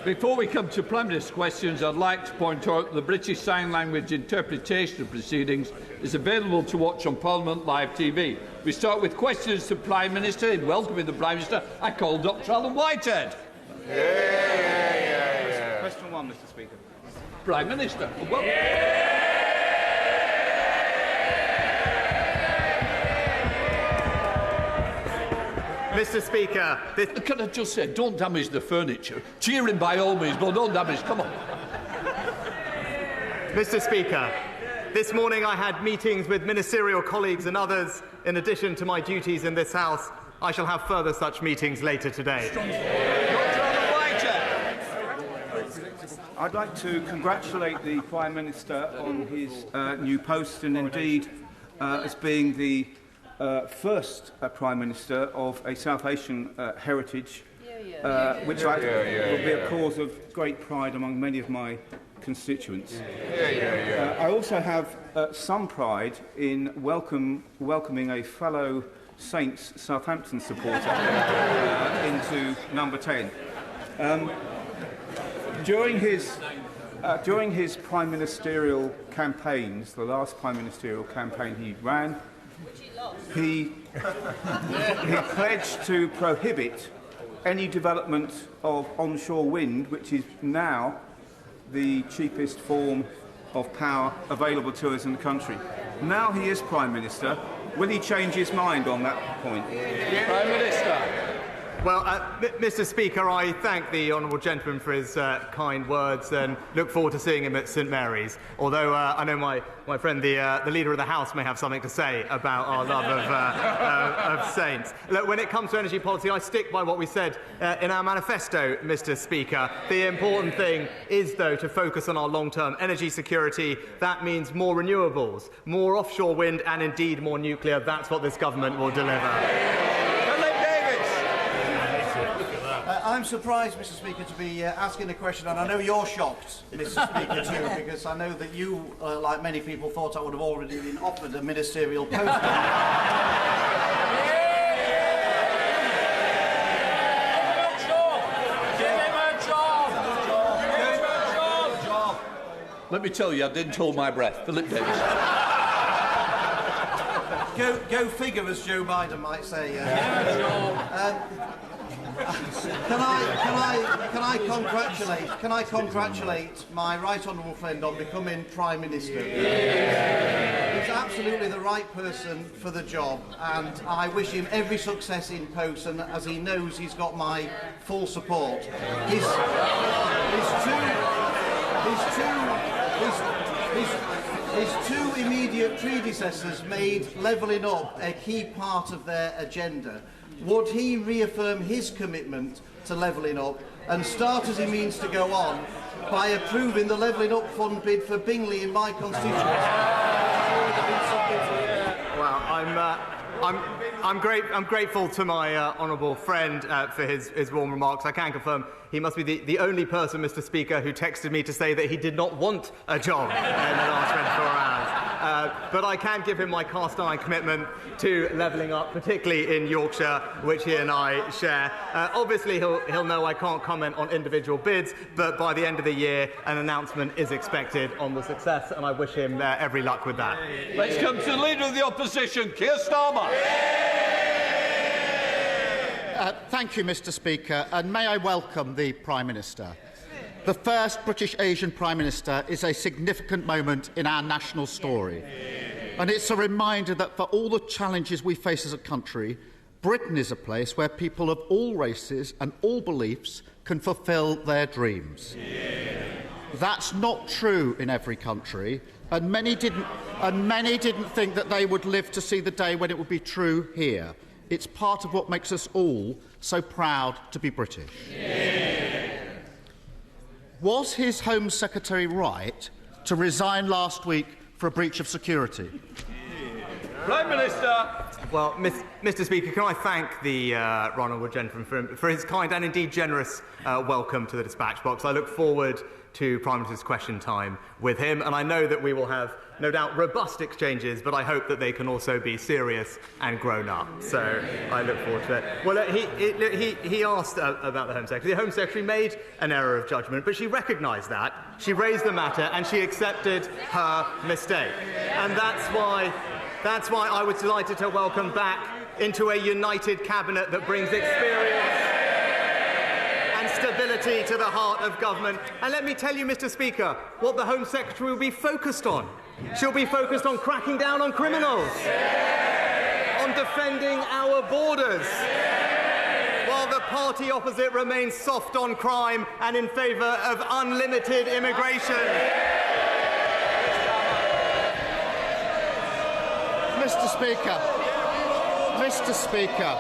Before we come to Prime Minister's questions, I'd like to point out that the British Sign Language interpretation of proceedings is available to watch on Parliament Live TV. We start with questions to the Prime Minister. In welcoming the Prime Minister, I call Dr Alan Whitehead. Question 1, Mr Speaker. Prime Minister. Mr Speaker, Can I just say, don't damage the furniture. Cheer him by all means, but don't damage. Come on. Mr Speaker, this morning I had meetings with ministerial colleagues and others. In addition to my duties in this House, I shall have further such meetings later today. I'd like to congratulate the Prime Minister on his new post and indeed as being the first Prime Minister of a South Asian heritage, which will be a cause of great pride among many of my constituents. I also have some pride in welcoming a fellow Saints Southampton supporter into number 10. During his prime ministerial campaigns, the last prime ministerial campaign he ran, he pledged to prohibit any development of onshore wind, which is now the cheapest form of power available to us in the country. Now he is Prime Minister. Will he change his mind on that point? Prime Minister. Well, Mr Speaker, I thank the honourable gentleman for his kind words and look forward to seeing him at St Mary's, although I know my friend, the Leader of the House, may have something to say about our love of Saints. Look, when it comes to energy policy, I stick by what we said in our manifesto, Mr Speaker. The important thing is, though, to focus on our long-term energy security. That means more renewables, more offshore wind and indeed more nuclear. That's what this government will deliver. I'm surprised, Mr Speaker, to be asking a question, and I know you're shocked, Mr Speaker, too, because I know that you, like many people, thought I would have already been offered a ministerial post. Let me tell you, I didn't hold my breath. Philip Davis. Go figure, as Joe Biden might say. Can I congratulate my right honourable friend on becoming Prime Minister? He's absolutely the right person for the job, and I wish him every success in post. And as he knows, he's got my full support. His two immediate predecessors made levelling up a key part of their agenda. Would he reaffirm his commitment to levelling up and start, as he means to go on, by approving the levelling up fund bid for Bingley in my constituency? Well, I'm grateful to my honourable friend for his warm remarks. I can confirm he must be the only person, Mr Speaker, who texted me to say that he did not want a job in the last 24 hours. But I can give him my cast-iron commitment to levelling up, particularly in Yorkshire, which he and I share. Obviously, he'll know I can't comment on individual bids, but by the end of the year, an announcement is expected on the success, and I wish him every luck with that. Let's come to the Leader of the Opposition, Keir Starmer. Thank you, Mr Speaker, and may I welcome the Prime Minister. The first British Asian Prime Minister is a significant moment in our national story. And it's a reminder that for all the challenges we face as a country, Britain is a place where people of all races and all beliefs can fulfil their dreams. That's not true in every country, and many didn't think that they would live to see the day when it would be true here. It's part of what makes us all so proud to be British. Was his Home Secretary right to resign last week for a breach of security? Prime Minister. Well, Mr. Speaker, can I thank the right honourable gentleman for his kind and indeed generous welcome to the dispatch box. I look forward to Prime Minister's question time with him, and I know that we will have, no doubt, robust exchanges, but I hope that they can also be serious and grown up. So I look forward to it. Well, he asked about the Home Secretary. The Home Secretary made an error of judgment, but she recognised that. She raised the matter and she accepted her mistake. And that's why I was delighted to welcome back into a united cabinet that brings experience and stability to the heart of government. And let me tell you, Mr. Speaker, what the Home Secretary will be focused on. She'll be focused on cracking down on criminals, on defending our borders, while the party opposite remains soft on crime and in favour of unlimited immigration. Mr. Speaker,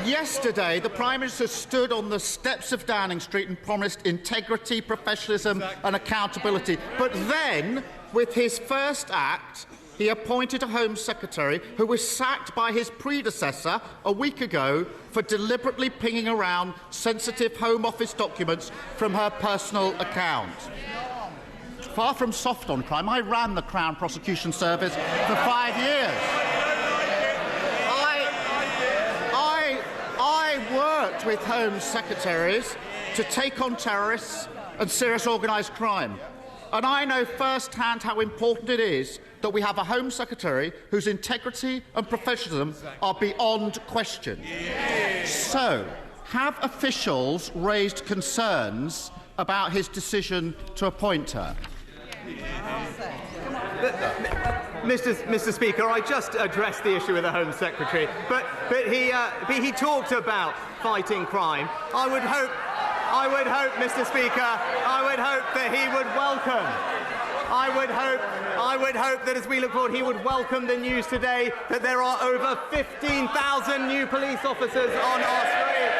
yesterday the Prime Minister stood on the steps of Downing Street and promised integrity, professionalism and accountability. But then, with his first act, he appointed a Home Secretary who was sacked by his predecessor a week ago for deliberately pinging around sensitive Home Office documents from her personal account. Far from soft on crime, I ran the Crown Prosecution Service for 5 years. I worked with Home Secretaries to take on terrorists and serious organised crime. And I know firsthand how important it is that we have a Home Secretary whose integrity and professionalism are beyond question. So, have officials raised concerns about his decision to appoint her? Mr. Speaker, I just addressed the issue with the Home Secretary, but he talked about fighting crime. I would hope, Mr. Speaker, I would hope that he would welcome. I would hope that as we look forward, he would welcome the news today that there are over 15,000 new police officers on our streets.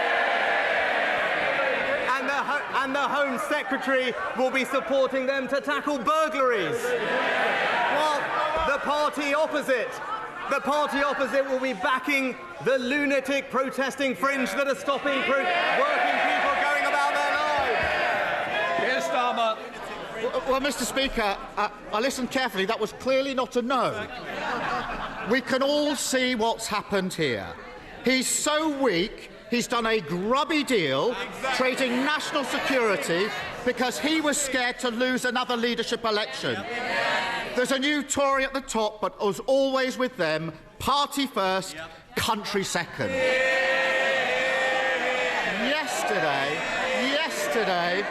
And the Home Secretary will be supporting them to tackle burglaries. While the party opposite will be backing the lunatic protesting fringe that are stopping working people going about their lives. Keir Starmer. Well, Mr. Speaker, I listened carefully. That was clearly not a no. We can all see what's happened here. He's so weak, he's done a grubby deal, trading national security because he was scared to lose another leadership election. There's a new Tory at the top, but as always with them, party first, country second. Yesterday,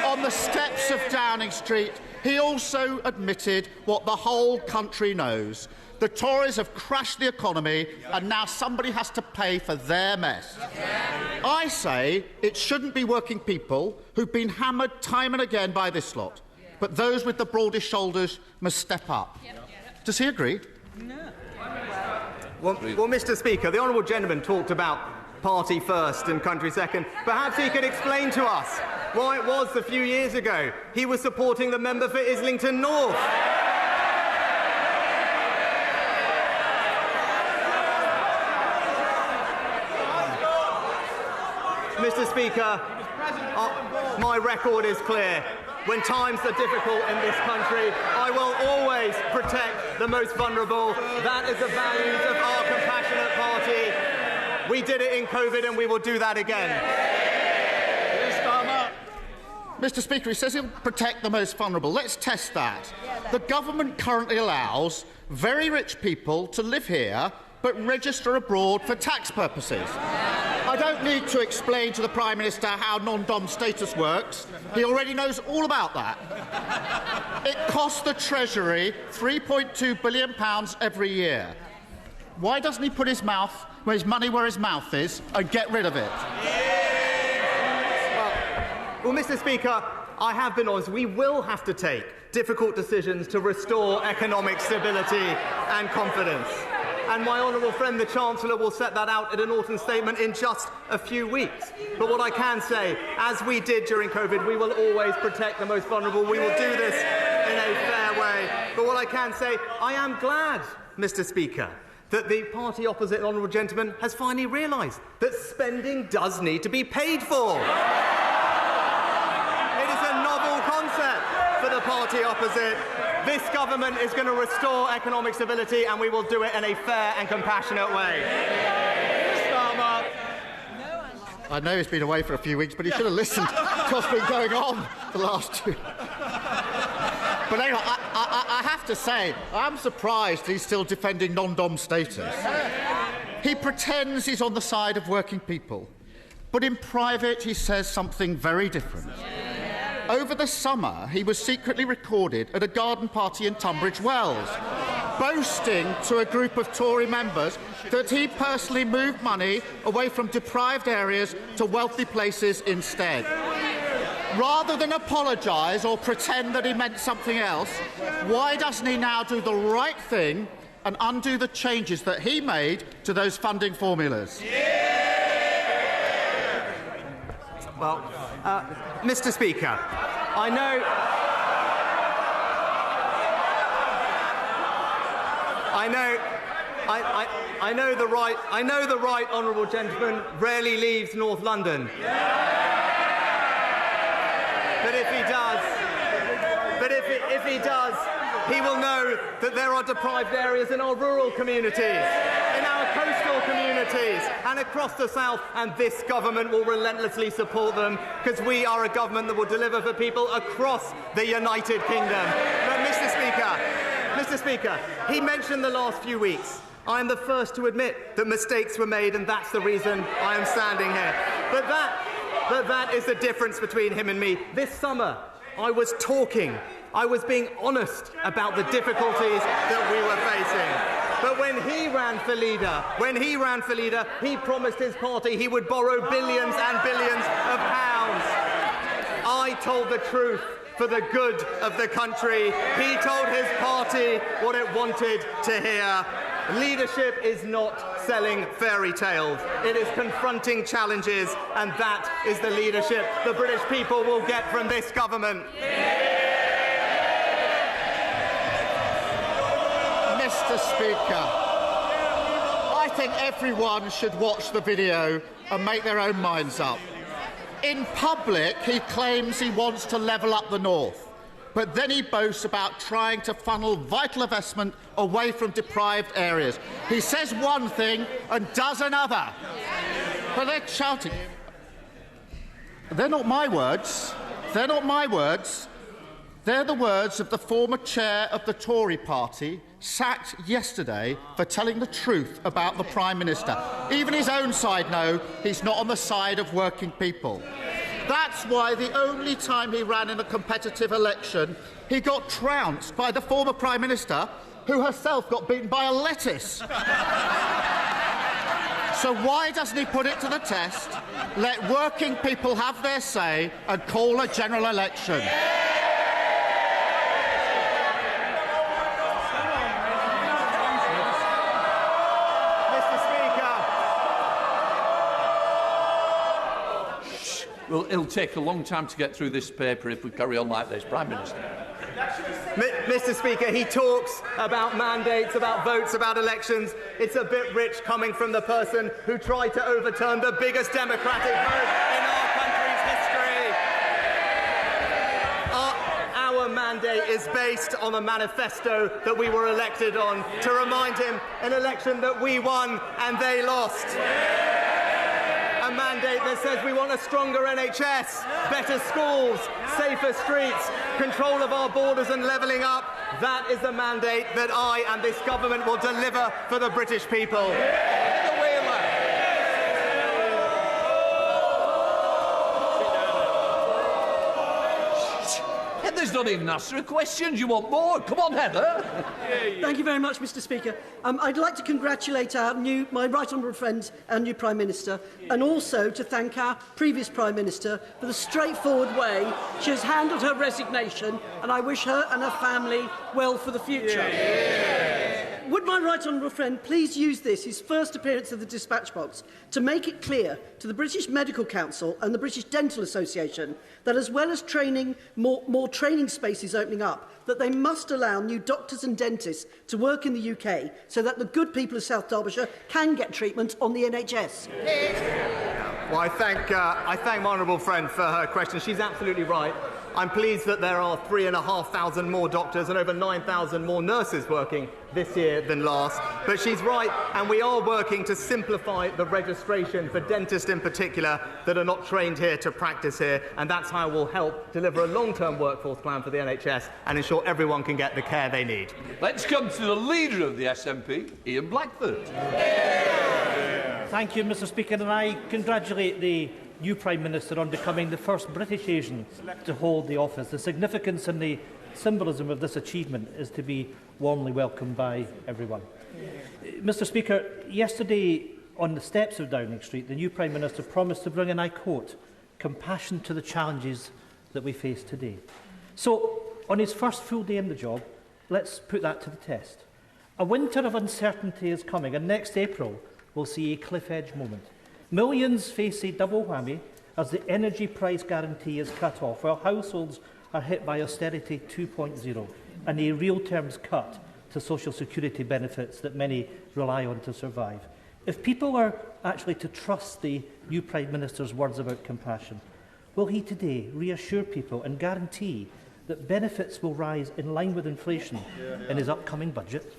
on the steps of Downing Street, he also admitted what the whole country knows. The Tories have crashed the economy and now somebody has to pay for their mess. I say it shouldn't be working people who've been hammered time and again by this lot, but those with the broadest shoulders must step up. Does he agree? No. Well, Mr. Speaker, the honourable gentleman talked about party first and country second. Perhaps he could explain to us why it was a few years ago he was supporting the member for Islington North. Mr. Speaker, my record is clear. When times are difficult in this country, I will always protect the most vulnerable. That is the values of our compassionate party. We did it in COVID and we will do that again. Mr. Speaker, he says he'll protect the most vulnerable. Let's test that. The government currently allows very rich people to live here but register abroad for tax purposes. I don't need to explain to the Prime Minister how non-dom status works. He already knows all about that. It costs the Treasury £3.2 billion every year. Why doesn't he put his money where his mouth is and get rid of it? Well, Mr. Speaker, I have been honest. We will have to take difficult decisions to restore economic stability and confidence. And my honourable friend, the Chancellor, will set that out in an autumn statement in just a few weeks. But what I can say, as we did during COVID, we will always protect the most vulnerable. We will do this in a fair way. But what I can say, I am glad, Mr. Speaker, that the party opposite, honourable gentleman, has finally realised that spending does need to be paid for. It is a novel concept for the party opposite. This government is going to restore economic stability, and we will do it in a fair and compassionate way. Starmer. I know he's been away for a few weeks, but he should have listened to what's been going on the last 2. But anyway, I have to say, I'm surprised he's still defending non-dom status. He pretends he's on the side of working people, but in private he says something very different. Over the summer, he was secretly recorded at a garden party in Tunbridge Wells, boasting to a group of Tory members that he personally moved money away from deprived areas to wealthy places instead. Rather than apologise or pretend that he meant something else, why doesn't he now do the right thing and undo the changes that he made to those funding formulas? Well, Mr. Speaker, I know the right honourable gentleman rarely leaves North London. But if he does, he will know that there are deprived areas in our rural communities, in our coastal communities, and across the south, and this government will relentlessly support them, because we are a government that will deliver for people across the United Kingdom. But Mr. Speaker, he mentioned the last few weeks. I am the first to admit that mistakes were made, and that's the reason I am standing here. But that is the difference between him and me. This summer, I was being honest about the difficulties that we were facing. But when he ran for leader, he promised his party he would borrow billions and billions of pounds. I told the truth for the good of the country. He told his party what it wanted to hear. Leadership is not selling fairy tales. It is confronting challenges, and that is the leadership the British people will get from this government. Mr. Speaker, I think everyone should watch the video and make their own minds up. In public, he claims he wants to level up the north, but then he boasts about trying to funnel vital investment away from deprived areas. He says one thing and does another. But they're shouting. They're not my words. They're not my words. They're the words of the former chair of the Tory party, sacked yesterday for telling the truth about the Prime Minister. Even his own side know he's not on the side of working people. That's why the only time he ran in a competitive election, he got trounced by the former Prime Minister, who herself got beaten by a lettuce. So why doesn't he put it to the test, let working people have their say and call a general election? Well, it'll take a long time to get through this paper if we carry on like this, Prime Minister. Mr. Speaker, he talks about mandates, about votes, about elections. It's a bit rich coming from the person who tried to overturn the biggest democratic vote in our country's history. Our mandate is based on a manifesto that we were elected on, to remind him an election that we won and they lost. A mandate that says we want a stronger NHS, better schools, safer streets, control of our borders and levelling up. That is the mandate that I and this government will deliver for the British people. Heather's not even asked her a question. You want more? Come on, Heather. Thank you very much, Mr. Speaker. I'd like to congratulate my right honourable friend, our new Prime Minister, and also to thank our previous Prime Minister for the straightforward way she has handled her resignation, and I wish her and her family well for the future. Would my right honourable friend please use this, his first appearance of the dispatch box, to make it clear to the British Medical Council and the British Dental Association that, as well as training, more training spaces opening up, that they must allow new doctors and dentists to work in the UK so that the good people of South Derbyshire can get treatment on the NHS? Well, I thank my honourable friend for her question. She's absolutely right. I'm pleased that there are 3,500 more doctors and over 9,000 more nurses working this year than last. But she's right, and we are working to simplify the registration for dentists in particular that are not trained here to practice here, and that's how we'll help deliver a long-term workforce plan for the NHS and ensure everyone can get the care they need. Let's come to the leader of the SNP, Ian Blackford. Thank you, Mr. Speaker, and I congratulate the new Prime Minister on becoming the first British Asian to hold the office. The significance and the symbolism of this achievement is to be warmly welcomed by everyone. Mr. Speaker, yesterday on the steps of Downing Street, the new Prime Minister promised to bring, and I quote, "compassion to the challenges that we face today." So, on his first full day in the job, let's put that to the test. A winter of uncertainty is coming, and next April will see a cliff-edge moment. Millions face a double whammy as the energy price guarantee is cut off, while households are hit by austerity 2.0 and a real terms cut to social security benefits that many rely on to survive. If people are actually to trust the new Prime Minister's words about compassion, will he today reassure people and guarantee that benefits will rise in line with inflation in his upcoming budget?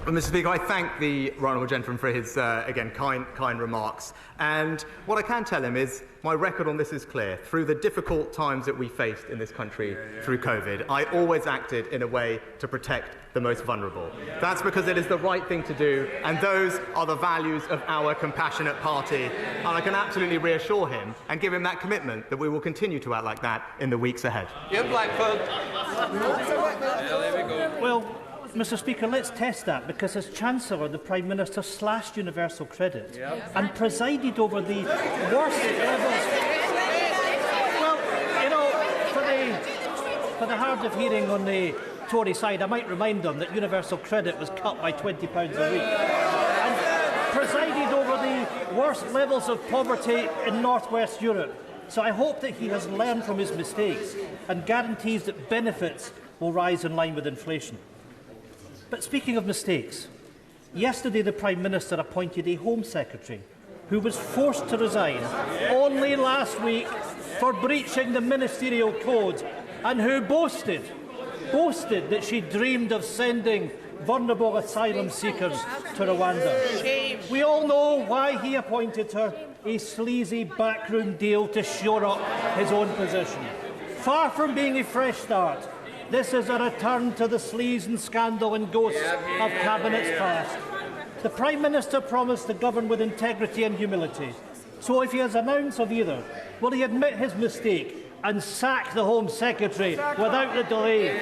Well, Mr. Speaker, I thank the right honourable gentleman for his, again, kind remarks. And what I can tell him is my record on this is clear. Through the difficult times that we faced in this country through COVID, I always acted in a way to protect the most vulnerable. That's because it is the right thing to do, and those are the values of our compassionate party. And I can absolutely reassure him and give him that commitment that we will continue to act like that in the weeks ahead. Ian Blackford. Well, Mr. Speaker, let's test that, because as Chancellor, the Prime Minister slashed universal credit and presided over the worst levels. Well, you know, for the hard of hearing on the Tory side, I might remind them that universal credit was cut by £20 a week and presided over the worst levels of poverty in North West Europe. So I hope that he has learned from his mistakes and guarantees that benefits will rise in line with inflation. But speaking of mistakes, yesterday the Prime Minister appointed a Home Secretary who was forced to resign only last week for breaching the ministerial code, and who boasted that she dreamed of sending vulnerable asylum seekers to Rwanda. We all know why he appointed her: a sleazy backroom deal to shore up his own position. Far from being a fresh start, this is a return to the sleaze and scandal and ghosts of cabinets past. The Prime Minister promised to govern with integrity and humility. So if he has an ounce of either, will he admit his mistake and sack the Home Secretary without the delay?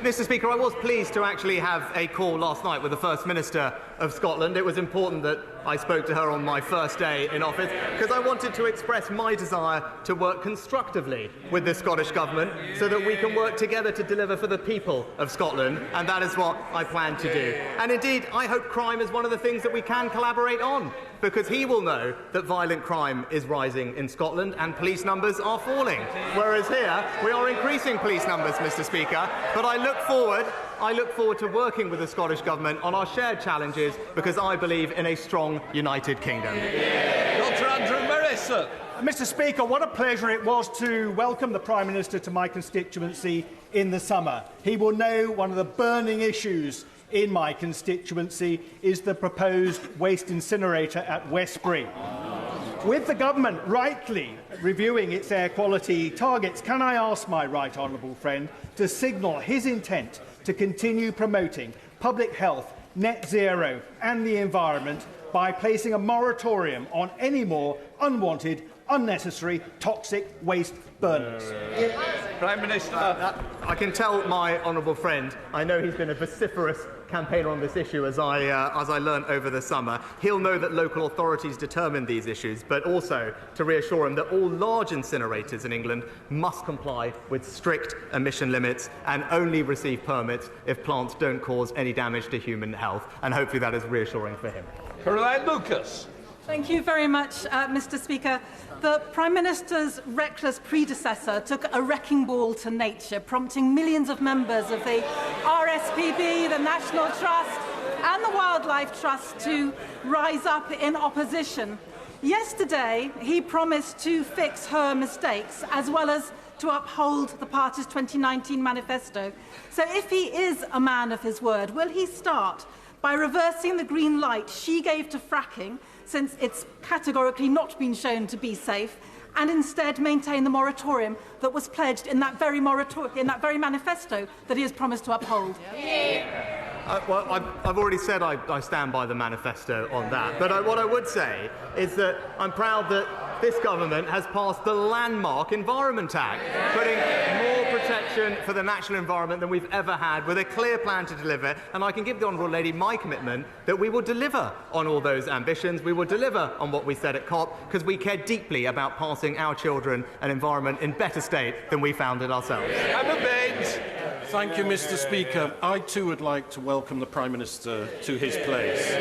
Mr. Speaker, I was pleased to actually have a call last night with the First Minister of Scotland. It was important that I spoke to her on my first day in office, because I wanted to express my desire to work constructively with the Scottish Government so that we can work together to deliver for the people of Scotland, and that is what I plan to do. And indeed, I hope crime is one of the things that we can collaborate on, because he will know that violent crime is rising in Scotland and police numbers are falling, whereas here we are increasing police numbers, Mr. Speaker. But I look forward to working with the Scottish Government on our shared challenges, because I believe in a strong United Kingdom. Dr. Andrew Marissa. Mr. Speaker, what a pleasure it was to welcome the Prime Minister to my constituency in the summer. He will know one of the burning issues in my constituency is the proposed waste incinerator at Westbury. With the government rightly reviewing its air quality targets, can I ask my right honourable friend to signal his intent to continue promoting public health, net zero and the environment by placing a moratorium on any more unwanted, unnecessary, toxic waste burners. Prime Minister. I can tell my honourable friend, I know he's been a vociferous campaigner on this issue as I learned over the summer. He'll know that local authorities determine these issues, but also to reassure him that all large incinerators in England must comply with strict emission limits and only receive permits if plants don't cause any damage to human health. And hopefully that is reassuring for him. Caroline Lucas. Thank you very much, Mr. Speaker. The Prime Minister's reckless predecessor took a wrecking ball to nature, prompting millions of members of the RSPB, the National Trust and the Wildlife Trust to rise up in opposition. Yesterday, he promised to fix her mistakes as well as to uphold the party's 2019 manifesto. So if he is a man of his word, will he start by reversing the green light she gave to fracking, since it's categorically not been shown to be safe, and instead maintain the moratorium that was pledged in that very manifesto that he has promised to uphold? Well, I've already said I stand by the manifesto on that. But what I would say is that I'm proud that this government has passed the landmark Environment Act, putting more protection for the natural environment than we've ever had, with a clear plan to deliver. And I can give the honourable lady my commitment that we will deliver on all those ambitions. We will deliver on what we said at COP, because we care deeply about passing our children an environment in better state than we found it ourselves. Thank you, Mr. Speaker. I too would like to welcome the Prime Minister to his place.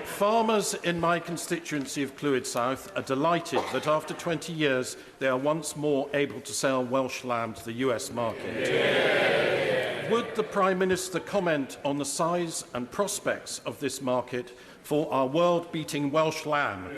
Farmers in my constituency of Clwyd South are delighted that after 20 years they are once more able to sell Welsh lamb to the US market. Would the Prime Minister comment on the size and prospects of this market for our world-beating Welsh lamb?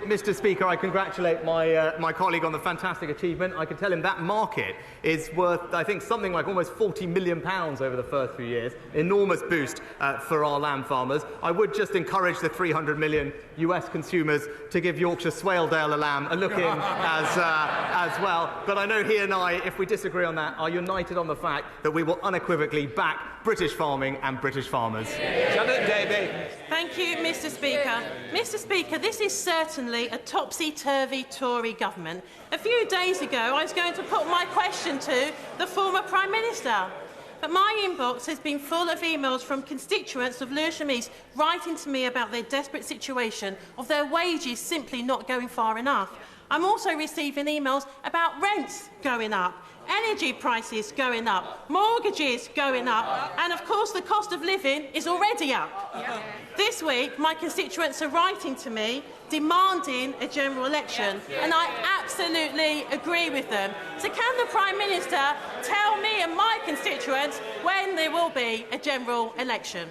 Mr. Speaker, I congratulate my colleague on the fantastic achievement. I can tell him that market is worth, I think, something like almost £40 million over the first few years. Enormous boost for our lamb farmers. I would just encourage the 300 million US consumers to give Yorkshire Swaledale a lamb a look in as well. But I know he and I, if we disagree on that, are united on the fact that we will unequivocally back British farming and British farmers. Janet Davey. Thank you, Mr. Speaker. Mr. Speaker, this is certainly a topsy-turvy Tory government. A few days ago, I was going to put my question to the former Prime Minister. But my inbox has been full of emails from constituents of Lewisham East writing to me about their desperate situation of their wages simply not going far enough. I'm also receiving emails about rents going up, energy prices going up, mortgages going up, and of course the cost of living is already up. This week, my constituents are writing to me demanding a general election, and I absolutely agree with them. So can the Prime Minister tell me and my constituents when there will be a general election?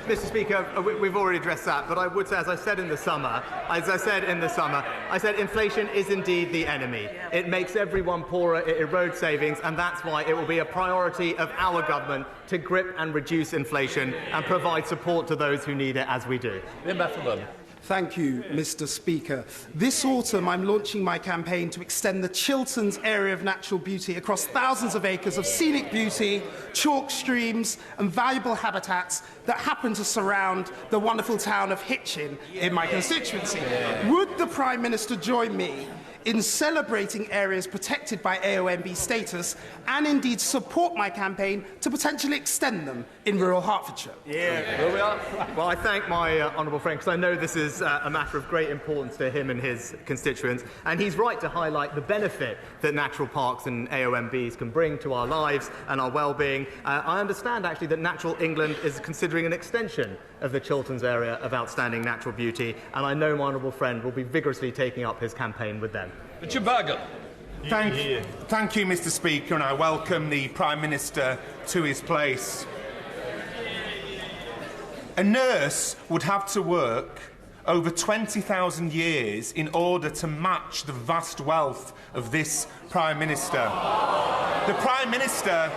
Mr. Speaker, we've already addressed that, but I would say, as I said in the summer, I said inflation is indeed the enemy. It makes everyone poorer, it erodes savings, and that's why it will be a priority of our government to grip and reduce inflation and provide support to those who need it, as we do. Thank you, Mr. Speaker. This autumn, I'm launching my campaign to extend the Chilterns area of natural beauty across thousands of acres of scenic beauty, chalk streams and valuable habitats that happen to surround the wonderful town of Hitchin in my constituency. Would the Prime Minister join me in celebrating areas protected by AONB status and indeed support my campaign to potentially extend them in rural Hertfordshire? Well, I thank my honourable friend, because I know this is a matter of great importance to him and his constituents, and he's right to highlight the benefit that natural parks and AONBs can bring to our lives and our well-being. I understand, actually, that Natural England is considering an extension of the Chilterns area of outstanding natural beauty, and I know my honourable friend will be vigorously taking up his campaign with them. Richard Bargett. Thank you, Mr. Speaker, and I welcome the Prime Minister to his place. A nurse would have to work over 20,000 years in order to match the vast wealth of this Prime Minister. The Prime Minister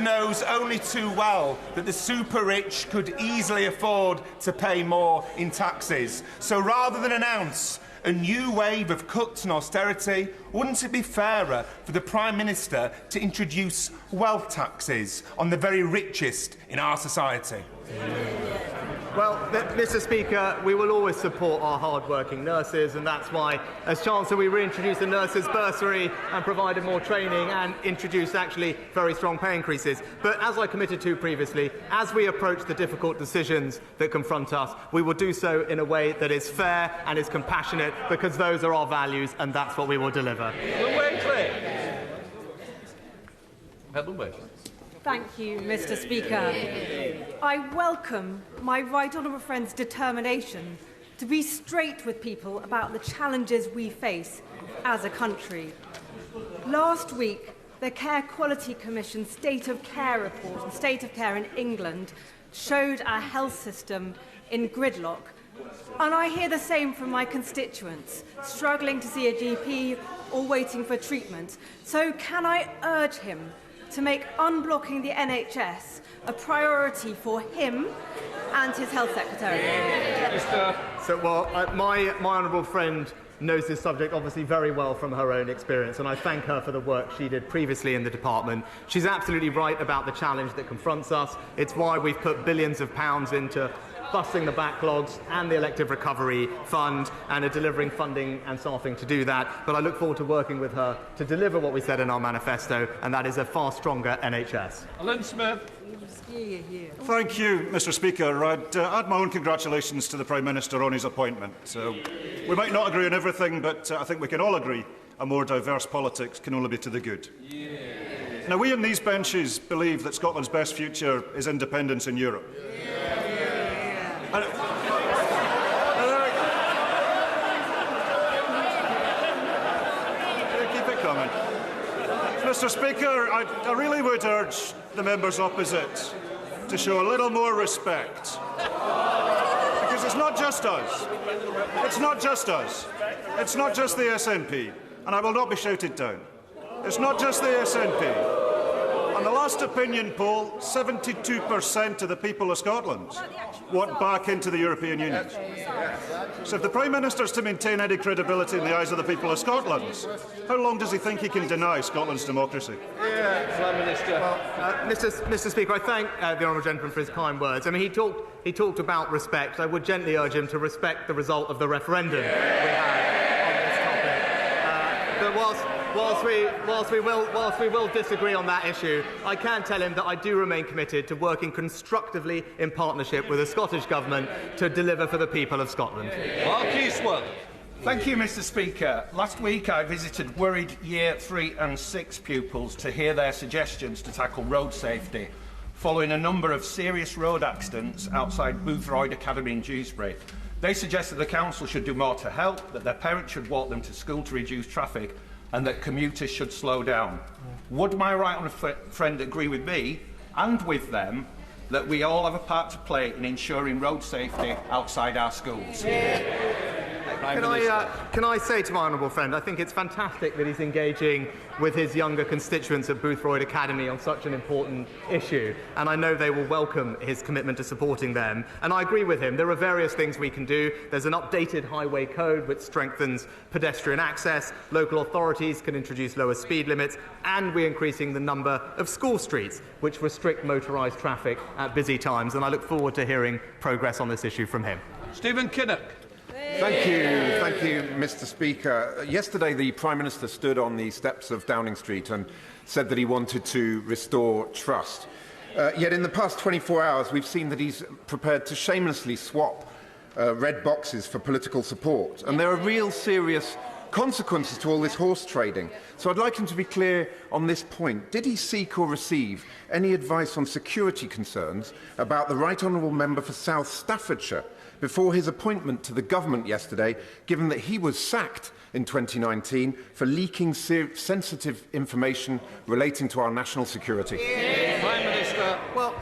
knows only too well that the super-rich could easily afford to pay more in taxes. So rather than announce a new wave of cuts and austerity, wouldn't it be fairer for the Prime Minister to introduce wealth taxes on the very richest in our society? Well, Mr. Speaker, we will always support our hard-working nurses, and that's why, as Chancellor, we reintroduced the nurses' bursary and provided more training and introduced actually very strong pay increases. But as I committed to previously, as we approach the difficult decisions that confront us, we will do so in a way that is fair and is compassionate, because those are our values, and that's what we will deliver. Thank you, Mr. Speaker. I welcome my right honourable friend's determination to be straight with people about the challenges we face as a country. Last week, the Care Quality Commission State of Care report and State of Care in England showed our health system in gridlock. And I hear the same from my constituents, struggling to see a GP or waiting for treatment. So can I urge him to make unblocking the NHS a priority for him and his Health Secretary? My honourable friend knows this subject obviously very well from her own experience, and I thank her for the work she did previously in the department. She's absolutely right about the challenge that confronts us. It's why we've put billions of pounds into busting the backlogs and the elective recovery fund, and are delivering funding and staffing to do that. But I look forward to working with her to deliver what we said in our manifesto, and that is a far stronger NHS. Alan Smith. Thank you, Mr. Speaker. I'd add my own congratulations to the Prime Minister on his appointment. We might not agree on everything, but I think we can all agree a more diverse politics can only be to the good. Now, we in these benches believe that Scotland's best future is independence in Europe. Keep it coming. Mr. Speaker, I really would urge the members opposite to show a little more respect. Because it's not just us. It's not just us. It's not just the SNP. And I will not be shouted down. It's not just the SNP. On the last opinion poll, 72% of the people of Scotland want back into the European Union. So if the Prime Minister is to maintain any credibility in the eyes of the people of Scotland, how long does he think he can deny Scotland's democracy? Mr. Speaker, I thank the honourable gentleman for his kind words. I mean, he talked about respect. I would gently urge him to respect the result of the referendum we had on this topic. But whilst we will disagree on that issue, I can tell him that I do remain committed to working constructively in partnership with the Scottish Government to deliver for the people of Scotland. Thank you, Mr. Speaker. Last week I visited worried Year 3 and 6 pupils to hear their suggestions to tackle road safety, following a number of serious road accidents outside Boothroyd Academy in Dewsbury. They suggested the council should do more to help, that their parents should walk them to school to reduce traffic, and that commuters should slow down. Would my right honourable friend agree with me and with them that we all have a part to play in ensuring road safety outside our schools? Can I say to my honourable friend, I think it's fantastic that he's engaging with his younger constituents at Boothroyd Academy on such an important issue, and I know they will welcome his commitment to supporting them. And I agree with him. There are various things we can do. There's an updated highway code which strengthens pedestrian access. Local authorities can introduce lower speed limits, and we're increasing the number of school streets which restrict motorised traffic at busy times. And I look forward to hearing progress on this issue from him. Stephen Kinnock. Thank you, Mr. Speaker. Yesterday, the Prime Minister stood on the steps of Downing Street and said that he wanted to restore trust. Yet in the past 24 hours, we've seen that he's prepared to shamelessly swap red boxes for political support. And there are real serious consequences to all this horse trading. So I'd like him to be clear on this point. Did he seek or receive any advice on security concerns about the Right Honourable Member for South Staffordshire before his appointment to the government yesterday, given that he was sacked in 2019 for leaking sensitive information relating to our national security? Prime Minister. Well,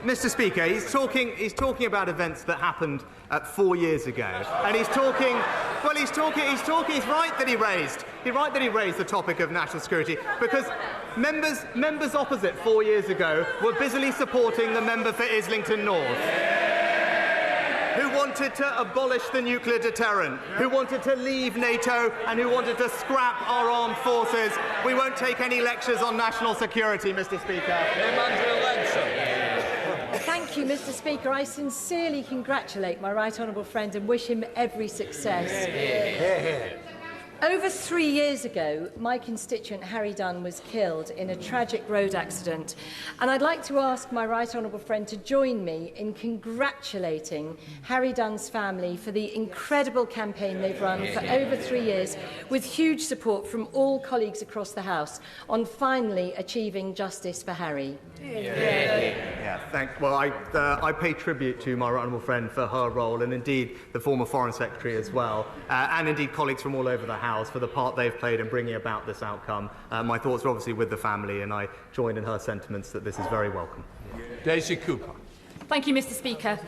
Mr. Speaker, he's talking about events that happened 4 years ago, and he's right that he raised the topic of national security, because members opposite 4 years ago were busily supporting the member for Islington North. who wanted to abolish the nuclear deterrent, who wanted to leave NATO and who wanted to scrap our armed forces. We won't take any lectures on national security, Mr. Speaker. Thank you, Mr. Speaker. I sincerely congratulate my right honourable friend and wish him every success. Over 3 years ago, my constituent Harry Dunn was killed in a tragic road accident, and I'd like to ask my right honourable friend to join me in congratulating Harry Dunn's family for the incredible campaign they've run for over 3 years, with huge support from all colleagues across the House on finally achieving justice for Harry. Well, I pay tribute to my right honourable friend for her role, and indeed the former Foreign Secretary as well, and indeed colleagues from all over the House for the part they've played in bringing about this outcome. My thoughts are obviously with the family, and I join in her sentiments that this is very welcome. Daisy Cooper. Thank you, Mr. Speaker.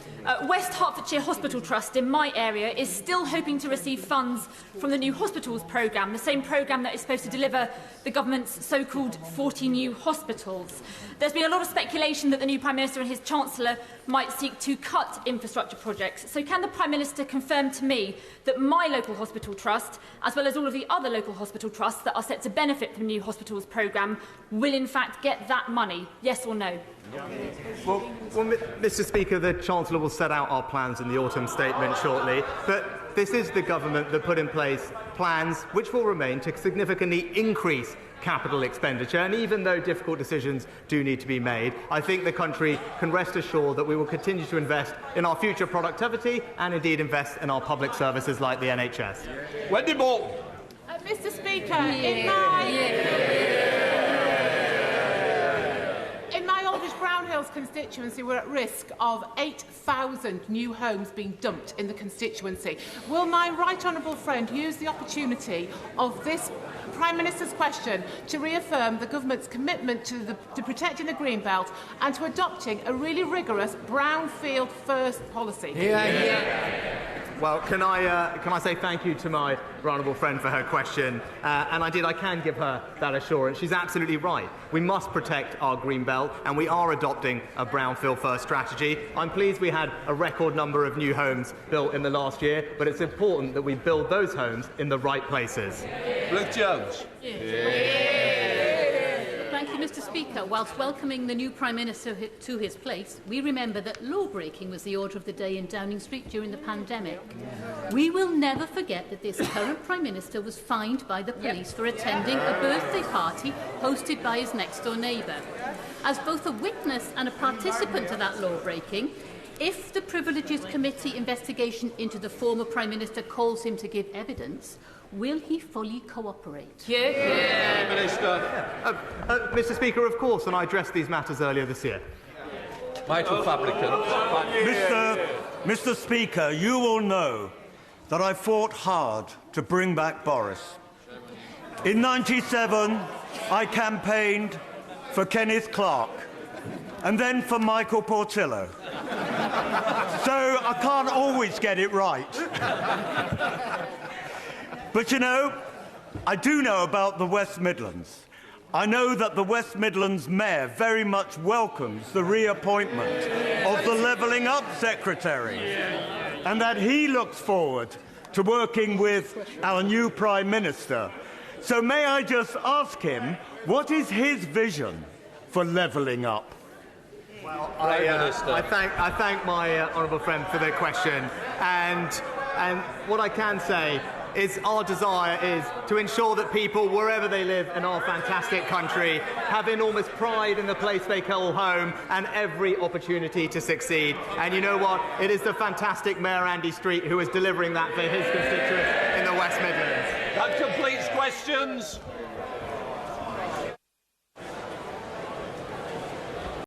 West Hertfordshire Hospital Trust in my area is still hoping to receive funds from the new hospitals programme, the same programme that is supposed to deliver the government's so-called 40 new hospitals. There's been a lot of speculation that the new Prime Minister and his Chancellor might seek to cut infrastructure projects. So can the Prime Minister confirm to me that my local hospital trust, as well as all of the other local hospital trusts that are set to benefit from the new hospitals programme, will in fact get that money? Yes or no? Well, Mr. Speaker, the Chancellor will set out our plans in the autumn statement shortly, but this is the government that put in place plans which will remain to significantly increase capital expenditure, and even though difficult decisions do need to be made, I think the country can rest assured that we will continue to invest in our future productivity and indeed invest in our public services like the NHS. Wendy Bolton. Mr. Speaker, in my Aldridge Brown Hills constituency, we're at risk of 8,000 new homes being dumped in the constituency. Will my right honourable friend use the opportunity of this Prime Minister's question to reaffirm the government's commitment to protecting the Greenbelt and to adopting a really rigorous brownfield first policy? Well, can I say thank you to my honourable friend for her question, and I can give her that assurance. She's absolutely right. We must protect our green belt, and we are adopting a brownfield first strategy. I'm pleased we had a record number of new homes built in the last year, but it's important that we build those homes in the right places. Luke Jones. Thank you, Mr. Speaker. Whilst welcoming the new Prime Minister to his place, we remember that law-breaking was the order of the day in Downing Street during the pandemic. We will never forget that this current Prime Minister was fined by the police for attending a birthday party hosted by his next-door neighbour. As both a witness and a participant to that law-breaking, if the Privileges Committee investigation into the former Prime Minister calls him to give evidence, will he fully cooperate? Minister. Mr. Speaker, of course, and I addressed these matters earlier this year. Michael Fabricant. Mr. Speaker, you will know that I fought hard to bring back Boris. In '97, I campaigned for Kenneth Clarke and then for Michael Portillo. So I can't always get it right. But you know, I do know about the West Midlands. I know that the West Midlands Mayor very much welcomes the reappointment of the Levelling Up Secretary, and that he looks forward to working with our new Prime Minister. So may I just ask him, what is his vision for levelling up? Well, I thank my honourable friend for the question, and what I can say is our desire is to ensure that people, wherever they live in our fantastic country, have enormous pride in the place they call home and every opportunity to succeed. And you know what? It is the fantastic Mayor Andy Street who is delivering that for his constituents in the West Midlands. That completes questions.